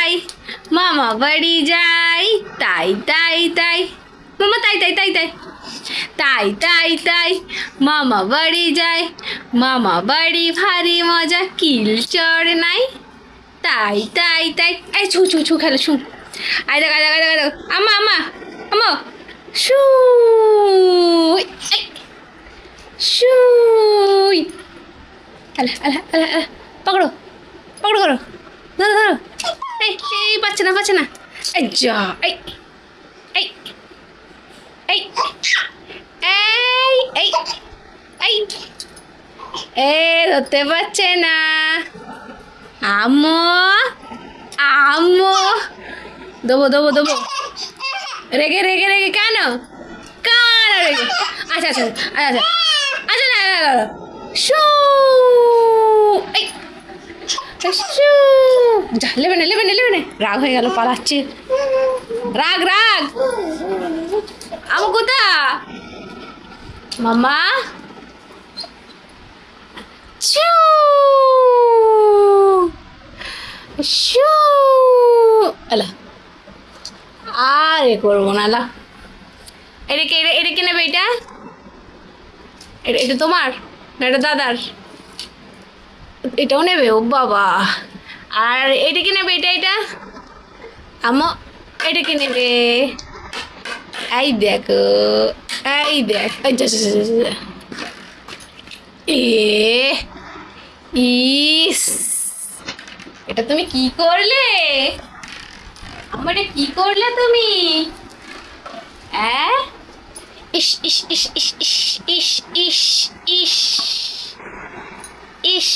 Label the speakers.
Speaker 1: যাই, মামা বাড়ি যাই, তাই তাই তাই, মামা তাই তাই তাই তাই, তাই তাই তাই, মামা বাড়ি যাই, মামা বাড়ি ভারী মজা, কিল চড় নাই, তাই তাই তাই। এই ছু ছু ছু খেলো ছু। আয় দেখ আয় দেখ আয় দেখ আয় দেখ, আম্মা আম্মা আম্মা, শু শুই, আলা আলা আলা আলা, পকড়ো পকড়ো করো, ধরো ধরো। এই এই পাচ্ছে না পাচ্ছে না, এই যা, এই এই এই এই এই এই এ ধরতে পারছে না। আম্মু আম্মু, দেবো দেবো দেবো। রেগে রেগে রেগে কেন কেন রেগে? আচ্ছা আচ্ছা আচ্ছা আচ্ছা আচ্ছা, না না না, শু, এই শু, যা, লেবে না লেবে না লেবে না, রাগ হয়ে গেল, পালাচ্ছে, রাগ রাগ। আমু কোথা? মামা ছু শু, আলা আর এ করবো না, আলা। এটা কে, এটা কে নেবে? এটা এটা এটা তোমার না এটা দাদার? এটাও নেবে? ও বাবা। আর এটা কি নেবে? এটা এটা আমো, এটা কি নেবে? এই দেখো, এই দেখ, এই যা যা যা যা। এ ইস, এটা তুমি কি করলে? আমার এটা কি করলে তুমি? হ্যাঁ, ইস ইস ইস ইস ইস ইস ইস ইস ইস।